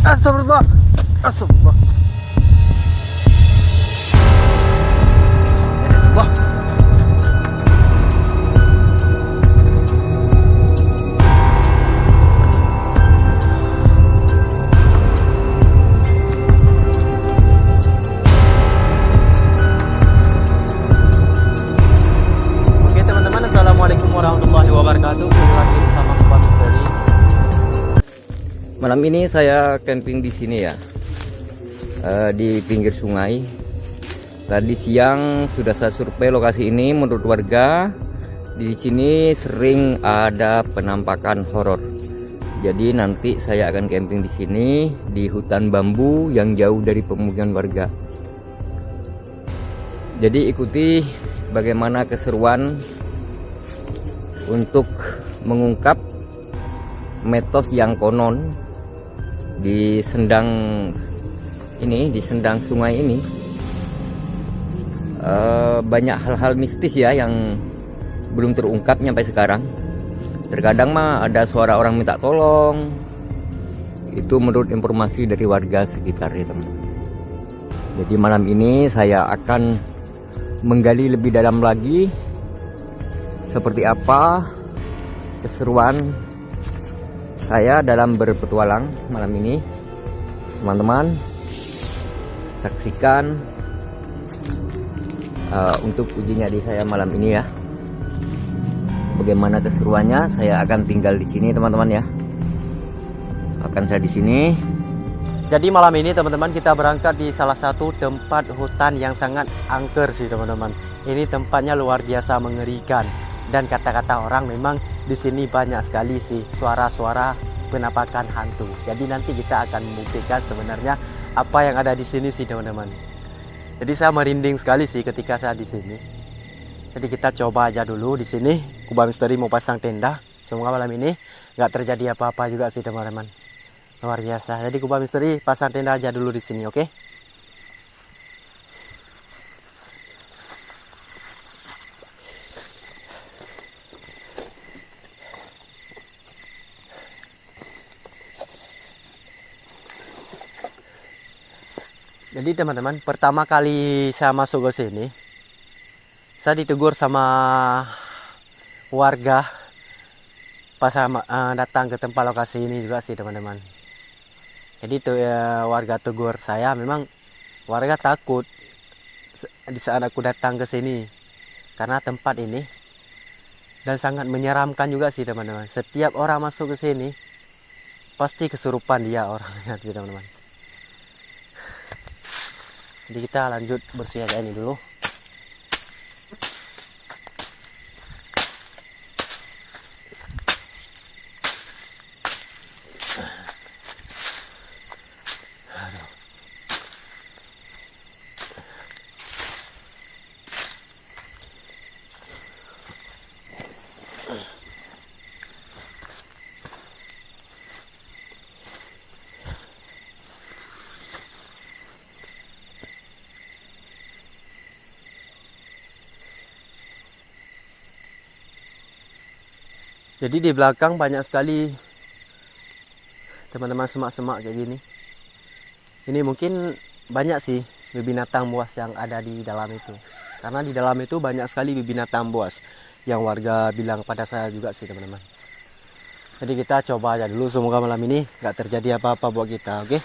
Astagfirullah. Astagfirullah. Wah. Oke teman-teman, assalamualaikum warahmatullahi wabarakatuh. Kembali lagi bersama Kubah Misteri. Malam ini saya camping di sini ya, di pinggir sungai. Tadi siang sudah saya survei lokasi ini. Menurut warga di sini sering ada penampakan horor. Jadi nanti saya akan camping di sini di hutan bambu yang jauh dari pemukiman warga. Jadi ikuti bagaimana keseruan untuk mengungkap mitos yang konon di sendang ini, di sendang sungai ini, banyak hal-hal mistis ya yang belum terungkap sampai sekarang. Terkadang mah ada suara orang minta tolong, itu menurut informasi dari warga sekitar ya teman. Jadi malam ini saya akan menggali lebih dalam lagi seperti apa keseruan saya dalam berpetualang malam ini. Teman-teman saksikan untuk uji nyali saya malam ini ya. Bagaimana keseruannya, saya akan tinggal di sini teman-teman ya. Akan saya di sini. Jadi malam ini teman-teman kita berangkat di salah satu tempat hutan yang sangat angker sih teman-teman. Ini tempatnya luar biasa mengerikan. Dan kata-kata orang memang di sini banyak sekali sih suara-suara penampakan hantu. Jadi nanti kita akan membuktikan sebenarnya apa yang ada di sini sih teman-teman. Jadi saya merinding sekali sih ketika saya di sini. Jadi kita coba aja dulu di sini. Kubah Misteri mau pasang tenda. Semoga malam ini nggak terjadi apa-apa juga sih teman-teman. Luar biasa. Jadi Kubah Misteri pasang tenda aja dulu di sini, oke? Jadi teman-teman, pertama kali saya masuk ke sini, saya ditegur sama warga pas saya datang ke tempat lokasi ini juga sih teman-teman. Jadi warga tegur saya, memang warga takut di saat aku datang ke sini karena tempat ini dan sangat menyeramkan juga sih teman-teman. Setiap orang masuk ke sini pasti kesurupan dia orangnya sih teman-teman. Jadi kita lanjut bersiaga ini dulu. Jadi di belakang banyak sekali teman-teman semak-semak kayak gini. Ini mungkin banyak sih binatang buas yang ada di dalam itu. Karena di dalam itu banyak sekali binatang buas yang warga bilang pada saya juga sih teman-teman. Jadi kita coba aja dulu, semoga malam ini nggak terjadi apa-apa buat kita, oke?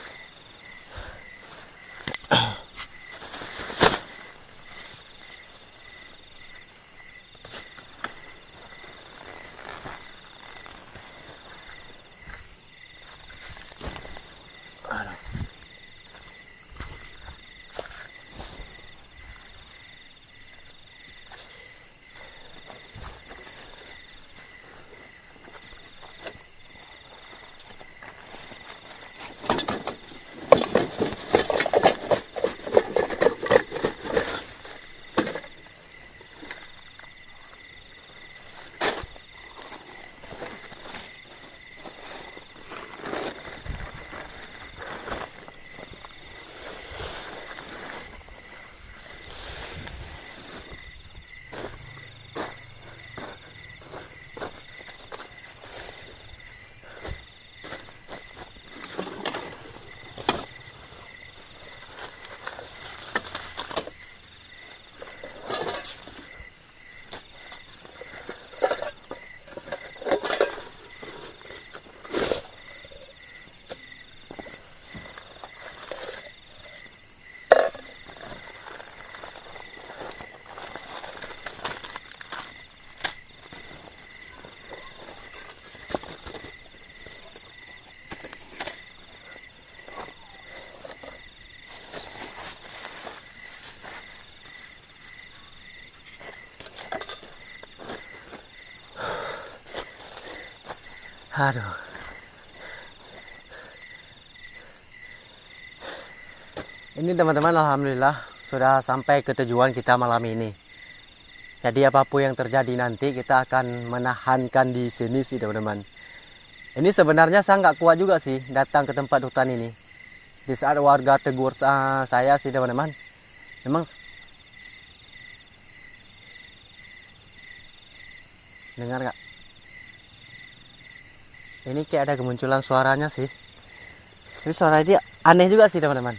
Aduh. Ini teman-teman, alhamdulillah sudah sampai ke tujuan kita malam ini. Jadi apapun yang terjadi nanti kita akan menahankan di sini sih teman-teman. Ini sebenarnya saya nggak kuat juga sih datang ke tempat hutan ini. Di saat warga tegur saya sih teman-teman, memang dengar nggak? Ini kayak ada kemunculan suaranya sih. Ini suara dia aneh juga sih teman-teman.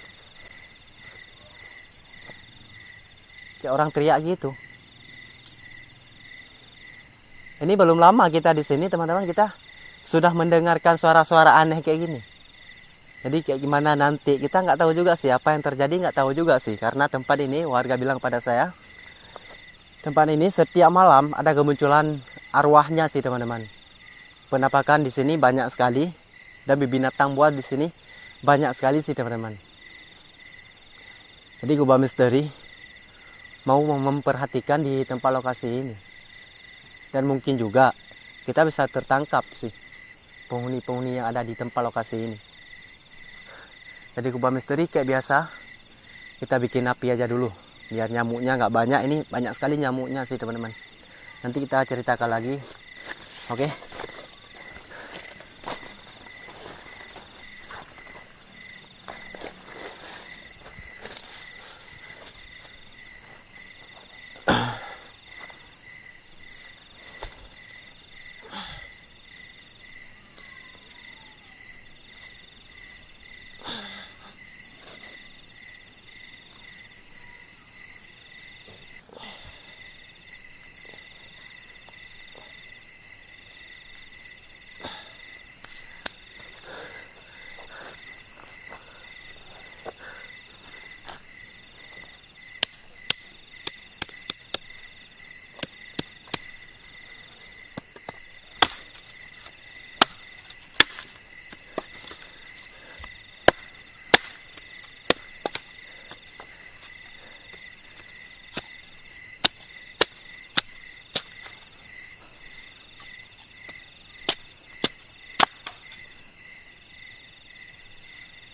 Kayak orang teriak gitu. Ini belum lama kita di sini teman-teman, kita sudah mendengarkan suara-suara aneh kayak gini. Jadi kayak gimana nanti kita nggak tahu juga sih apa yang terjadi, nggak tahu juga sih. Karena tempat ini warga bilang pada saya, tempat ini setiap malam ada kemunculan arwahnya sih teman-teman. Penampakan di sini banyak sekali dan binatang buas di sini banyak sekali sih teman-teman. Jadi Gubah Misteri mau memperhatikan di tempat lokasi ini, dan mungkin juga kita bisa tertangkap sih penghuni-penghuni yang ada di tempat lokasi ini. Jadi Gubah Misteri kayak biasa kita bikin api aja dulu biar nyamuknya nggak banyak. Ini banyak sekali nyamuknya sih teman-teman, nanti kita ceritakan lagi. Oke.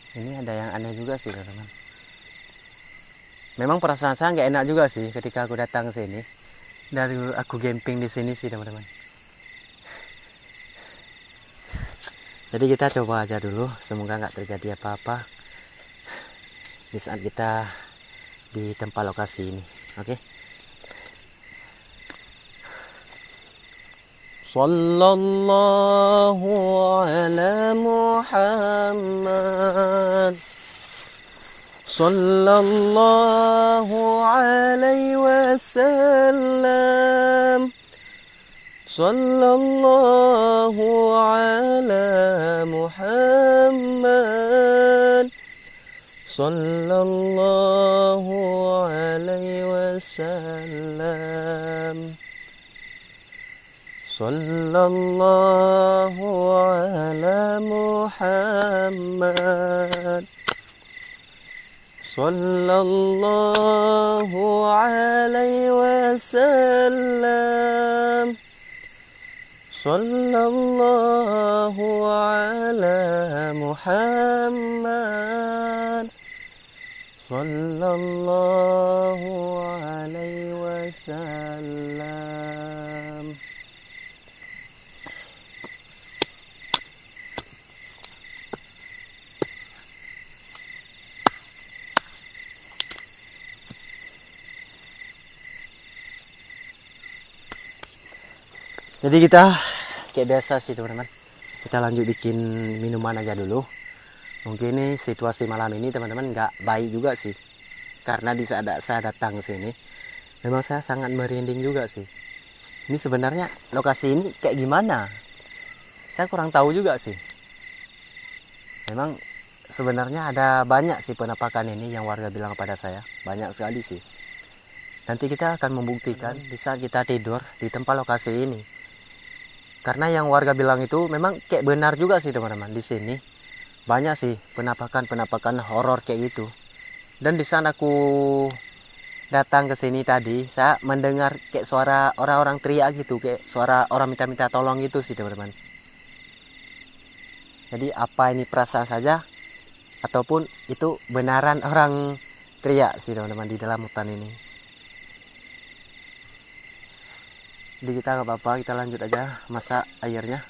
Ini ada yang aneh juga sih teman-teman. Memang perasaan saya nggak enak juga sih ketika aku datang ke sini. Dari aku camping di sini sih teman-teman. Jadi kita coba aja dulu, semoga nggak terjadi apa-apa di saat kita di tempat lokasi ini. Oke. Sallallahu ala Muhammad, sallallahu alaihi wasallam, sallallahu ala Muhammad, sallallahu alaihi wasallam, sallallahu ala Muhammad, sallallahu alaihi wasallam, sallallahu ala Muhammad, sallallahu alaihi wasallam. Jadi kita kayak biasa sih teman-teman, kita lanjut bikin minuman aja dulu. Mungkin ini situasi malam ini teman-teman nggak baik juga sih, karena di saat saya datang ke sini memang saya sangat merinding juga sih. Ini sebenarnya lokasi ini kayak gimana, saya kurang tahu juga sih. Memang sebenarnya ada banyak sih penampakan ini yang warga bilang kepada saya, banyak sekali sih. Nanti kita akan membuktikan di saat kita tidur di tempat lokasi ini. Karena yang warga bilang itu memang kayak benar juga sih teman-teman. Di sini banyak sih penampakan horor kayak gitu. Dan di sana aku datang ke sini tadi, saya mendengar kayak suara orang-orang teriak gitu, kayak suara orang minta-minta tolong gitu sih teman-teman. Jadi apa ini perasaan saja ataupun itu benaran orang teriak sih teman-teman di dalam hutan ini. Jadi kita nggak apa-apa, kita lanjut aja masak airnya.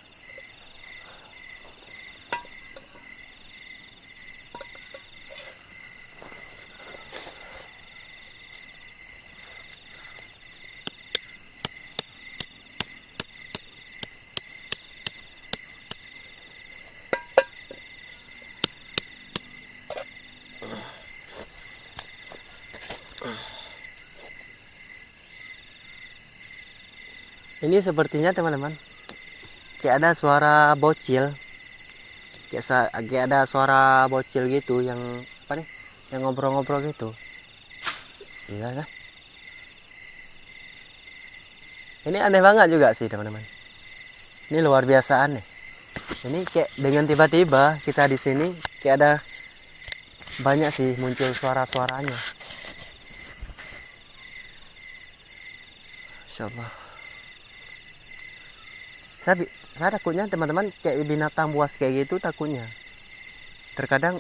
Ini sepertinya teman-teman kayak ada suara bocil, kayak ada suara bocil gitu yang apa nih, yang ngobrol-ngobrol gitu. Iya kan? Ini aneh banget juga sih teman-teman. Ini luar biasa aneh. Ini kayak dengan tiba-tiba kita di sini kayak ada banyak sih muncul suara-suaranya. Insyaallah. Saya takutnya teman-teman kayak binatang buas kayak gitu takutnya. Terkadang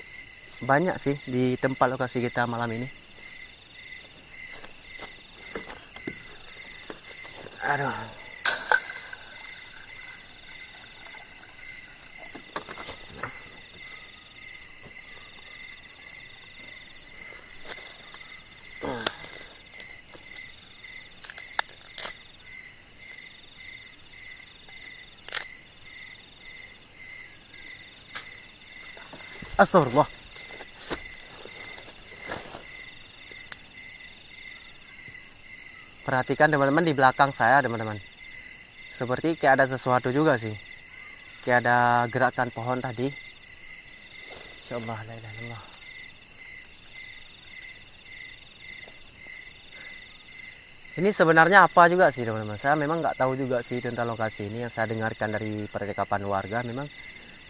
banyak sih di tempat lokasi kita malam ini. Aduh. Astagfirullah. Perhatikan teman-teman di belakang saya teman-teman. Seperti kayak ada sesuatu juga sih. Kayak ada gerakan pohon tadi. Insyaallah la ilaha illallah. Ini sebenarnya apa juga sih teman-teman. Saya memang nggak tahu juga sih tentang lokasi ini. Yang saya dengarkan dari percakapan warga, memang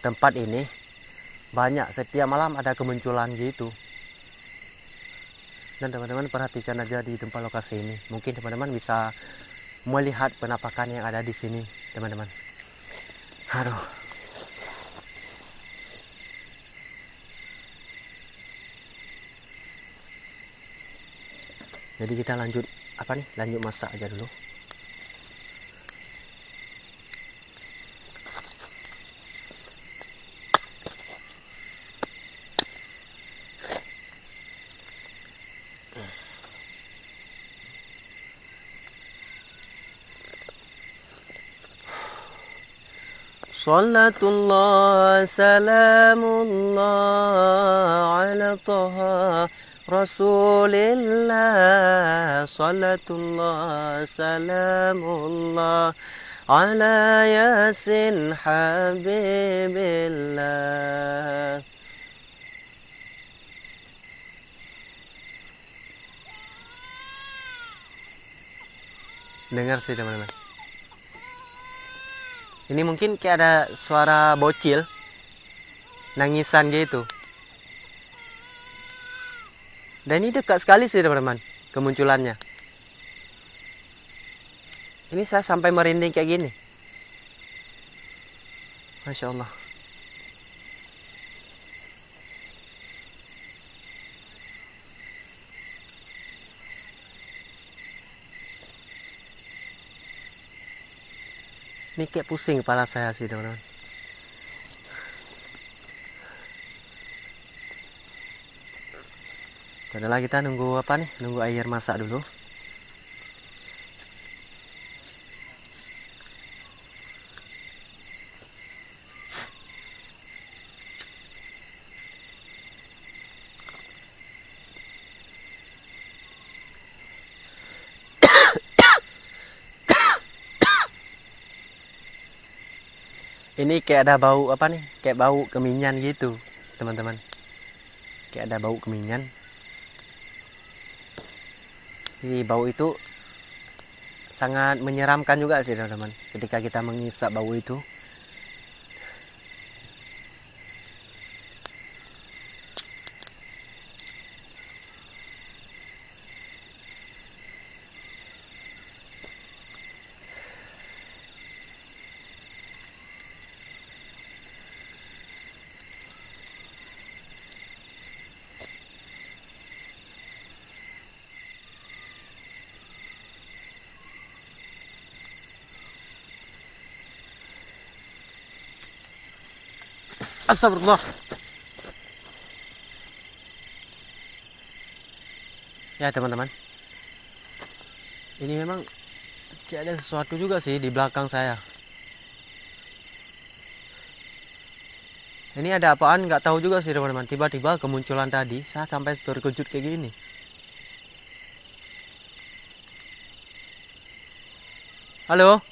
tempat ini banyak setiap malam ada kemunculan gitu. Dan teman-teman perhatikan aja di tempat lokasi ini. Mungkin teman-teman bisa melihat penampakan yang ada di sini, teman-teman. Aduh. Jadi kita lanjut lanjut masak aja dulu. Salatullah salamullah ala taha Rasulillah. Salatullah salamullah ala yasin habibillah. Dengar sih teman-teman. Ini mungkin kayak ada suara bocil nangisan gitu. Dan ini dekat sekali sih teman-teman kemunculannya. Ini saya sampai merinding kayak gini. Masya Allah. Ini kayak pusing kepala saya sih teman-teman. Adalah kita nunggu nunggu air masak dulu. Ini kayak ada bau kayak bau keminyan gitu teman-teman. Kayak ada bau keminyan. Jadi bau itu sangat menyeramkan juga sih teman-teman ketika kita mengisap bau itu. Astagfirullah. Ya teman-teman, ini memang kayak ada sesuatu juga sih di belakang saya. Ini ada apaan nggak tahu juga sih teman-teman. Tiba-tiba kemunculan tadi, saya sampai terkejut kayak gini. Halo?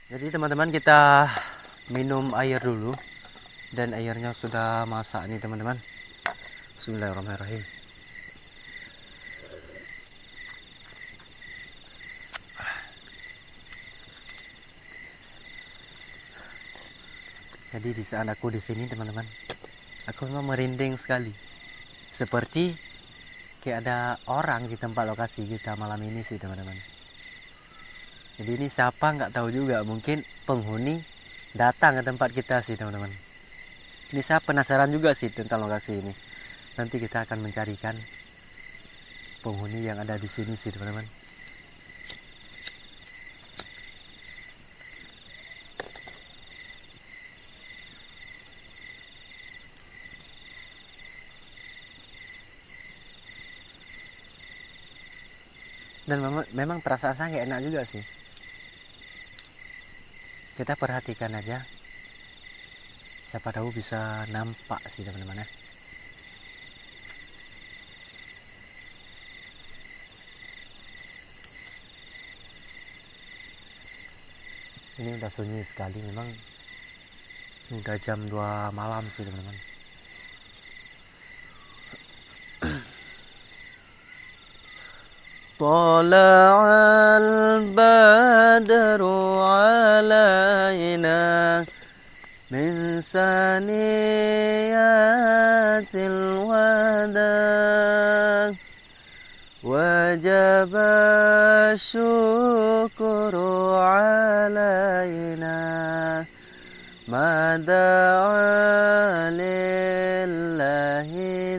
Jadi teman-teman, kita minum air dulu. Dan airnya sudah masak nih teman-teman. Bismillahirrahmanirrahim. Jadi di saat aku di sini teman-teman, aku memang merinding sekali. Seperti kayak ada orang di tempat lokasi kita malam ini sih teman-teman. Jadi ini siapa nggak tahu juga, mungkin penghuni datang ke tempat kita sih teman-teman. Ini saya penasaran juga sih tentang lokasi ini. Nanti kita akan mencarikan penghuni yang ada di sini sih teman-teman. Dan memang perasaan saya nggak enak juga sih. Kita perhatikan aja, siapa tahu bisa nampak sih teman-teman ya. Ini udah sunyi sekali, memang udah jam 2 malam sih teman-teman. طلع البدر علينا من ثنيات الوداع وجب الشكر علينا ما دعا لله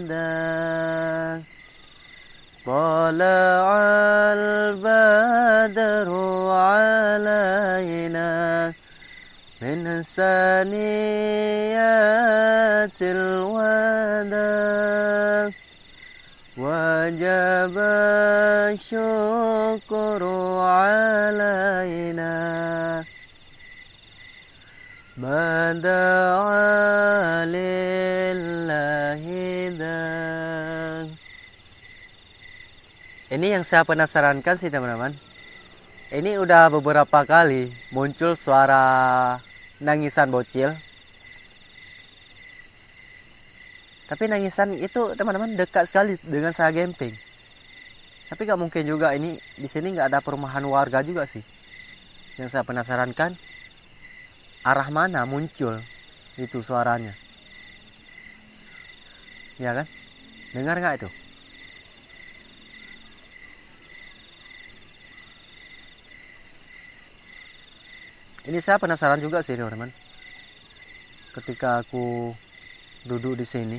داع طلع البدر علينا من ثنيات الوداع وجب الشكر علينا ما دعا لله داع. Ini yang saya penasarankan sih teman-teman. Ini udah beberapa kali muncul suara nangisan bocil. Tapi nangisan itu teman-teman dekat sekali dengan saya gemping. Tapi nggak mungkin juga ini di sini nggak ada perumahan warga juga sih. Yang saya penasarankan, arah mana muncul itu suaranya. Ya kan? Dengar nggak itu? Ini saya penasaran juga sih teman-teman. Ketika aku duduk di sini,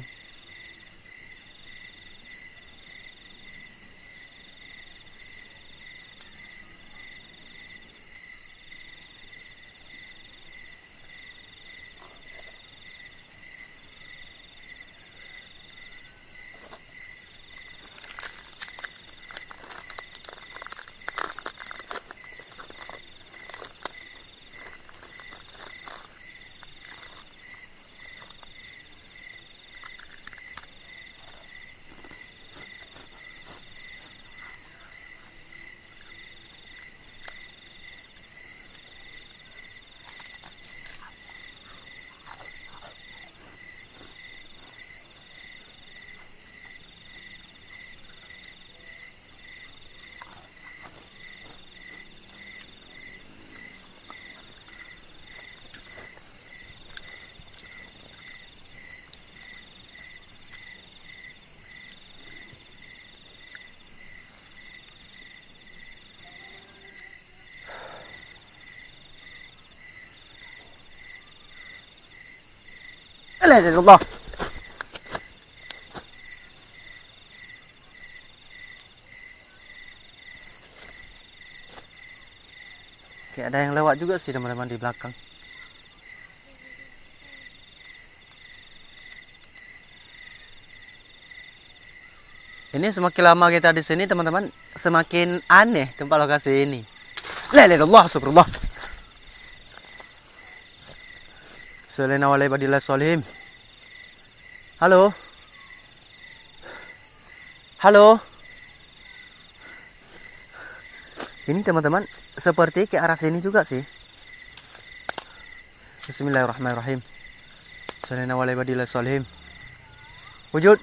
Allah. Kayak ada yang lewat juga sih teman-teman di belakang. Ini semakin lama kita di sini teman-teman, semakin aneh tempat lokasi ini. La ilaha illallah, subhanallah. Sallallahu alaihi wasallam. Halo. Halo. Ini teman-teman seperti ke arah sini juga sih. Bismillahirrahmanirrahim. Sallallahu alaihi wasallam. Wujud.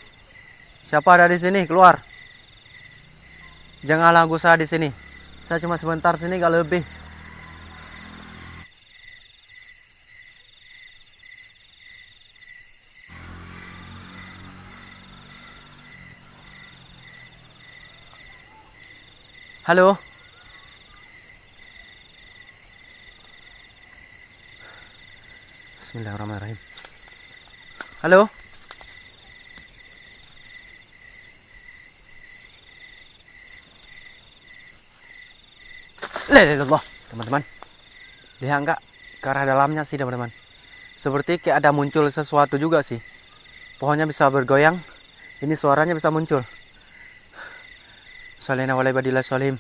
Siapa ada di sini? Keluar. Jangan ganggu saya di sini. Saya cuma sebentar sini, gak lebih. Halo. Bismillahirrahmanirrahim. Halo. Lelelellah, teman-teman. Lihat enggak ke arah dalamnya sih teman-teman. Seperti kayak ada muncul sesuatu juga sih. Pohonnya bisa bergoyang. Ini suaranya bisa muncul. Salina walaibadillah salim.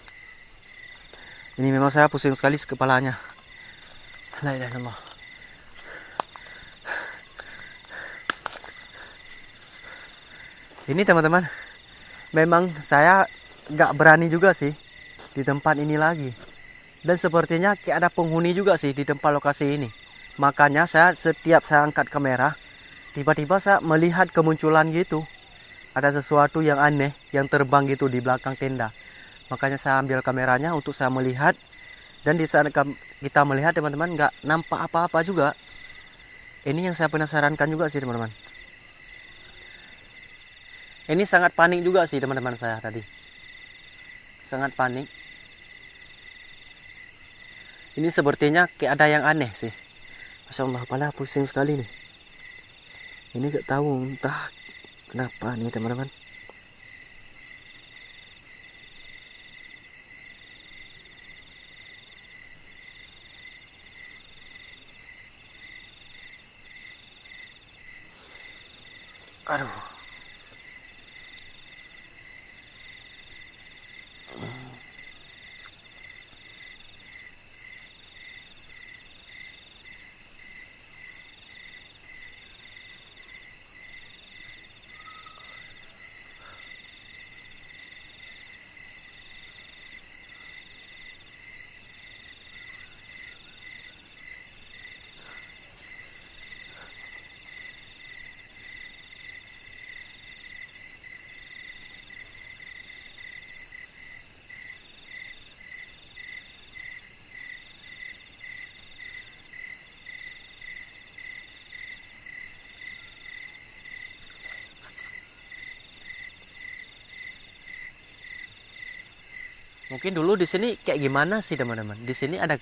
Ini memang saya pusing sekali kepalanya. La ilaha illallah. Ini teman-teman, memang saya gak berani juga sih di tempat ini lagi. Dan sepertinya kayak ada penghuni juga sih di tempat lokasi ini. Makanya setiap saya angkat kamera, tiba-tiba saya melihat kemunculan gitu. Ada sesuatu yang aneh yang terbang gitu di belakang tenda. Makanya saya ambil kameranya untuk saya melihat. Dan di saat kita melihat teman-teman, nggak nampak apa-apa juga. Ini yang saya penasarankan juga sih teman-teman. Ini sangat panik juga sih teman-teman saya tadi. Sangat panik. Ini sepertinya kayak ada yang aneh sih. Masya Allah, kepala pusing sekali nih. Ini gak tahu entah kenapa nih teman-teman. Aduh. Mungkin dulu di sini kayak gimana sih teman-teman? Di sini ada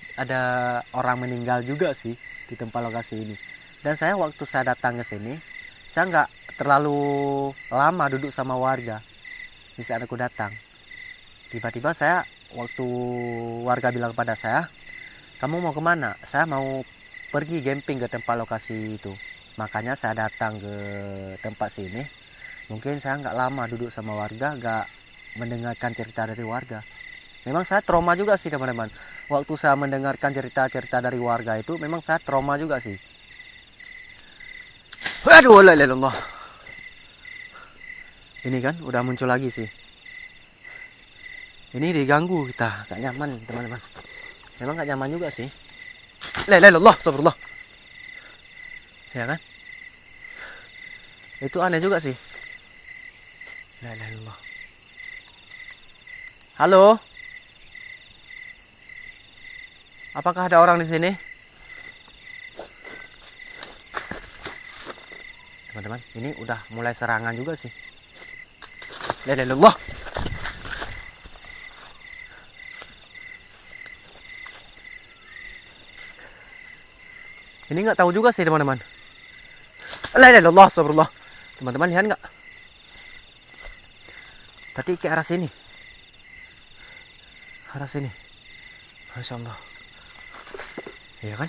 orang meninggal juga sih di tempat lokasi ini. Dan saya waktu saya datang ke sini, saya nggak terlalu lama duduk sama warga. Di saat aku datang, tiba-tiba saya waktu warga bilang pada saya, kamu mau kemana? Saya mau pergi camping ke tempat lokasi itu. Makanya saya datang ke tempat sini. Mungkin saya nggak lama duduk sama warga, nggak mendengarkan cerita dari warga. Memang saya trauma juga sih teman-teman. Waktu saya mendengarkan cerita-cerita dari warga itu, memang saya trauma juga sih. Aduh, la ilaha illallah. Ini kan udah muncul lagi sih. Ini diganggu kita, gak nyaman teman-teman. Memang gak nyaman juga sih. La ilaha illallah, astagfirullah. Ya kan? Itu aneh juga sih. La ilaha illallah. Halo? Apakah ada orang di sini? Teman-teman, ini udah mulai serangan juga sih. La ilaha illallah. Ini nggak tahu juga sih teman-teman. La ilaha illallah, astagfirullah. Teman-teman lihat nggak? Tadi ke arah sini. Arah sini. Masya Allah. Iya kan?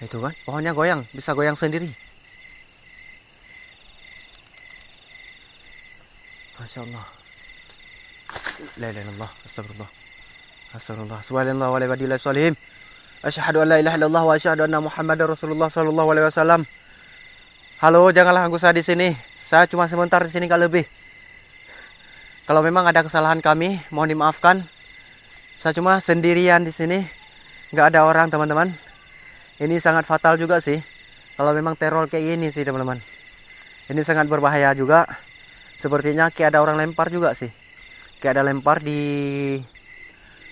Itu kan, pohonnya goyang, bisa goyang sendiri. Masya Allah. La ilaha illallah, astagfirullah. Astagfirullah. Subhanallah wa la ilaha illa Allah. Asyhadu an la ilaha illallah wa asyhadu anna Muhammadar Rasulullah sallallahu alaihi wasallam. Halo, janganlah ganggu saya di sini. Saya cuma sebentar di sini gak lebih. Kalau memang ada kesalahan kami, mohon dimaafkan. Saya cuma sendirian di sini. Nggak ada orang teman-teman. Ini sangat fatal juga sih. Kalau memang teror kayak gini sih teman-teman. Ini sangat berbahaya juga. Sepertinya kayak ada orang lempar juga sih. Kayak ada lempar di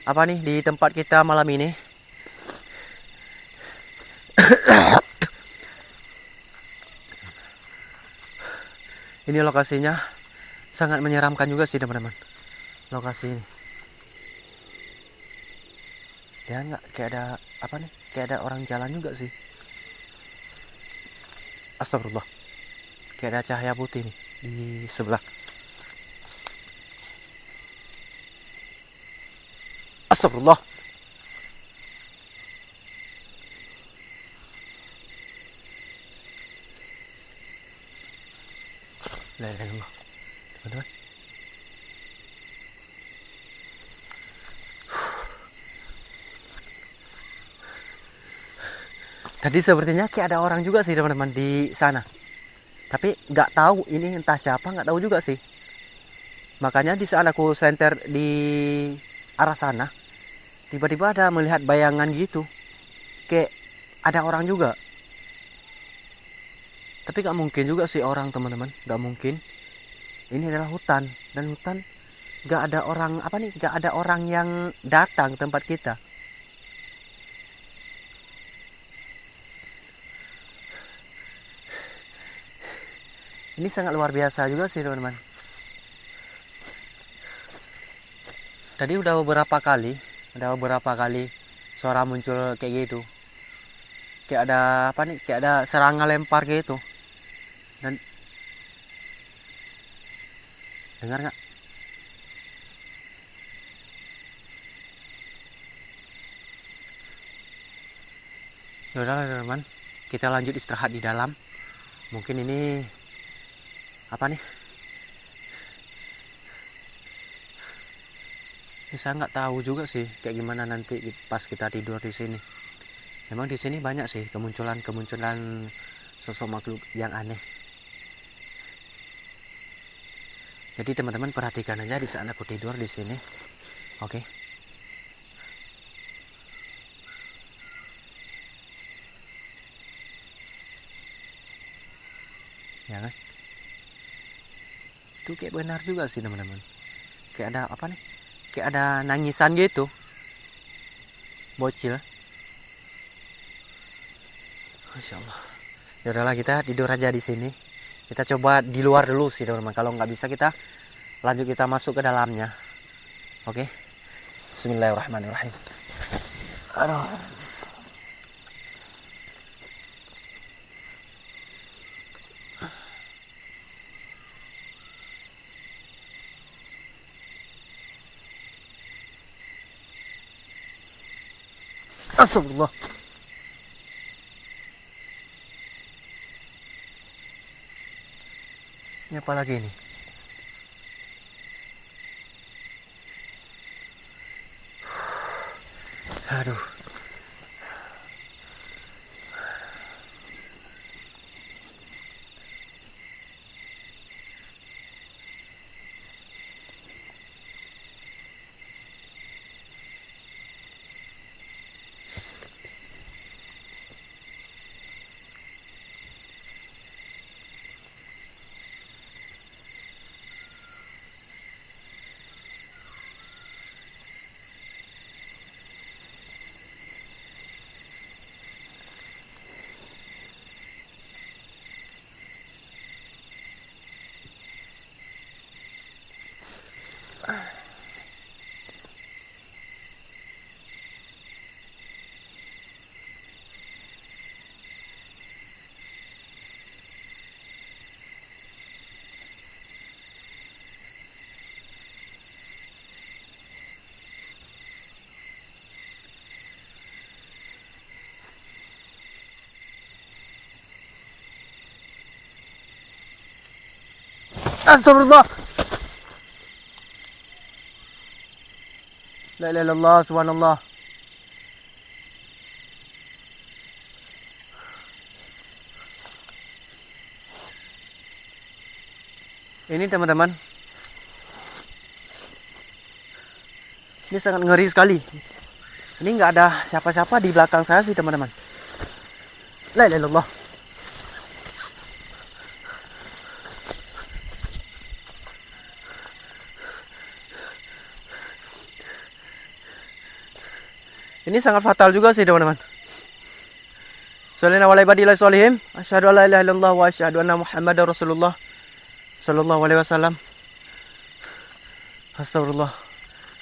apa nih di tempat kita malam ini. Ini lokasinya sangat menyeramkan juga sih teman-teman. Lokasi ini. Ya nggak kayak ada apa nih? Kayak ada orang jalan juga sih. Astagfirullah. Kayak ada cahaya putih nih di sebelah. Astagfirullah. La ilaha illallah. Teman-teman. Tadi sepertinya kayak ada orang juga sih teman-teman di sana. Tapi nggak tahu ini entah siapa, nggak tahu juga sih. Makanya di saat aku senter di arah sana, tiba-tiba ada melihat bayangan gitu. Kayak ada orang juga. Tapi nggak mungkin juga sih orang teman-teman, nggak mungkin. Ini adalah hutan dan hutan nggak ada orang apa nih, nggak ada orang yang datang ke tempat kita. Ini sangat luar biasa juga sih teman-teman. Tadi udah beberapa kali suara muncul kayak gitu. Kayak ada apa nih? Kayak ada serangan lempar gitu. Dan dengar nggak? Yaudahlah teman-teman, kita lanjut istirahat di dalam. Mungkin ini apa nih? Saya nggak tahu juga sih kayak gimana nanti pas kita tidur di sini. Memang di sini banyak sih kemunculan sosok makhluk yang aneh. Jadi teman-teman perhatikan aja di saat aku tidur di sini. Oke. Ya kan? Itu kayak benar juga sih teman-teman. Kayak ada apa nih? Kayak ada nangisan gitu. Bocil. Masya Allah. Ya udahlah kita tidur aja di sini. Kita coba di luar dulu sih teman-teman. Kalau nggak bisa kita lanjut kita masuk ke dalamnya. Oke. Bismillahirrahmanirrahim. Aduh. Astagfirullah. Ini apa lagi ini? Aduh. Astagfirullah. La ilaha illallah, subhanallah. Ini teman-teman, ini sangat ngeri sekali. Ini nggak ada siapa-siapa di belakang saya sih teman-teman. La ilaha illallah. Ini sangat fatal juga sih teman-teman. Shallallahu alaihi wasallam. Asyhadu an la ilaha illallah wa asyhadu anna Muhammadar Rasulullah sallallahu alaihi wasallam. Astagfirullah.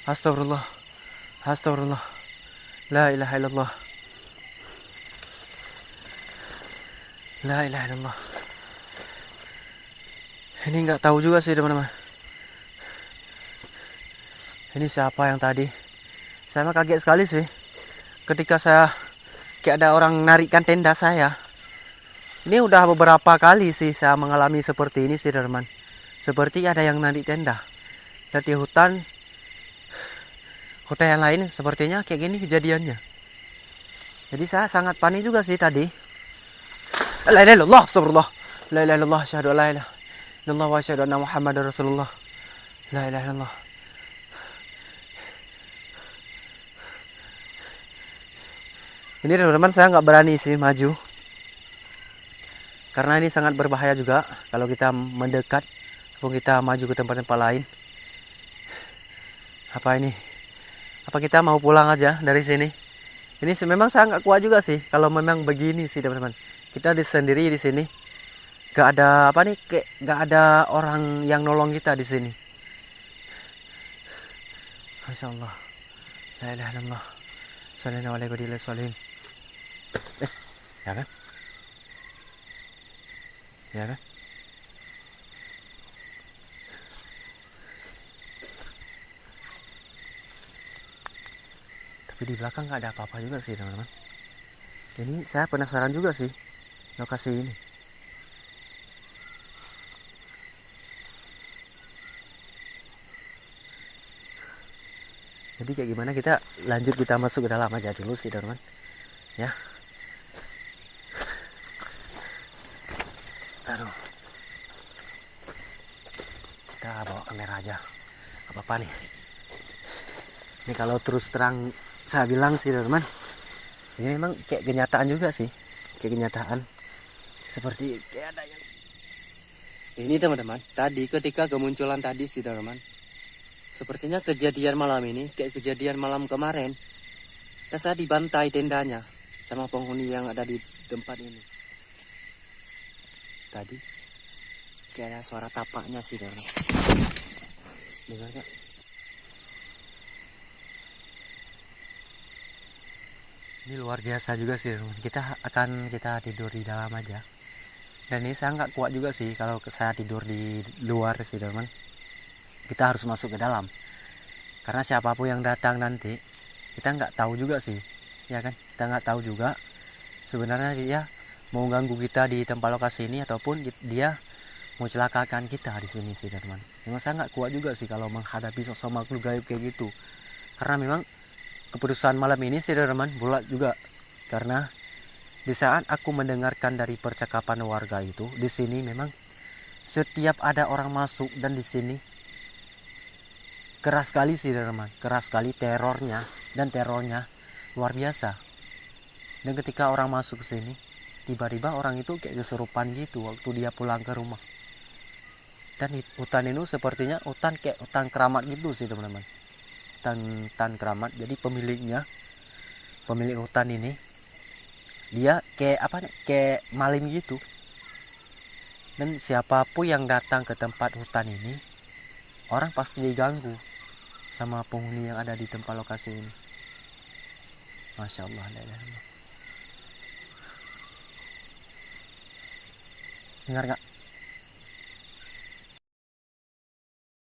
Astagfirullah. Astagfirullah. La ilaha illallah. La ilaha illallah. Ini nggak tahu juga sih teman-teman. Ini siapa yang tadi? Saya mah kaget sekali sih. Ketika saya kayak ada orang narikkan tenda saya. Ini udah beberapa kali sih saya mengalami seperti ini sih teman-teman. Seperti ada yang narik tenda. Dan di hutan yang lain sepertinya kayak gini kejadiannya. Jadi saya sangat panik juga sih tadi. La ilaha illallah, astagfirullah. La ilaha illallah, asyhadu an la ilaha illallah wa asyhadu anna Muhammadar Rasulullah. La ilaha illallah. Ini teman-teman saya nggak berani sih maju. Karena ini sangat berbahaya juga kalau kita mendekat ataupun kita maju ke tempat-tempat lain. Apa ini? Apa kita mau pulang aja dari sini? Ini memang saya nggak kuat juga sih kalau memang begini sih teman-teman. Kita sendiri di sini. Gak ada apa nih? Kayak gak ada orang yang nolong kita di sini. Masya Allah. La ilaha illallah. Sallallahu alaihi wasallam. Ya kan? Ya kan? Tapi di belakang nggak ada apa-apa juga sih teman-teman. Ini saya penasaran juga sih lokasi ini. Jadi kayak gimana kita lanjut, kita masuk ke dalam aja dulu sih teman-teman. Ya. Aduh. Kita bawa kamera aja. Apa-apa nih. Ini kalau terus terang saya bilang sih teman-teman. Ini memang kayak kenyataan juga sih. Kayak kenyataan. Seperti kayak ada yang. Ini teman-teman. Tadi ketika kemunculan tadi sih teman-teman. Sepertinya kejadian malam ini kayak kejadian malam kemarin. Saya dibantai tendanya sama penghuni yang ada di tempat ini. Tadi kayak ada suara tapaknya sih teman. Dengar gak? Ini luar biasa juga sih teman. Kita tidur di dalam aja. Dan ini saya nggak kuat juga sih kalau saya tidur di luar sih teman. Kita harus masuk ke dalam. Karena siapapun yang datang nanti, kita nggak tahu juga sih, ya kan? Kita nggak tahu juga sebenarnya dia mau ganggu kita di tempat lokasi ini ataupun dia mau celakakan kita di sini sih teman. Memang saya nggak kuat juga sih kalau menghadapi sosok makhluk gaib kayak gitu. Karena memang keputusan malam ini sih teman bulat juga. Karena di saat aku mendengarkan dari percakapan warga itu, di sini memang setiap ada orang masuk dan di sini keras sekali sih teman, keras sekali terornya luar biasa. Dan ketika orang masuk ke sini, tiba-tiba orang itu kayak kesurupan gitu waktu dia pulang ke rumah. Dan hutan ini sepertinya kayak hutan keramat gitu sih teman-teman. Hutan keramat. Jadi pemilik hutan ini dia kayak maling gitu. Dan siapapun yang datang ke tempat hutan ini, orang pasti diganggu sama penghuni yang ada di tempat lokasi ini. Masya Allah, la ilaha illallah. Dengar nggak?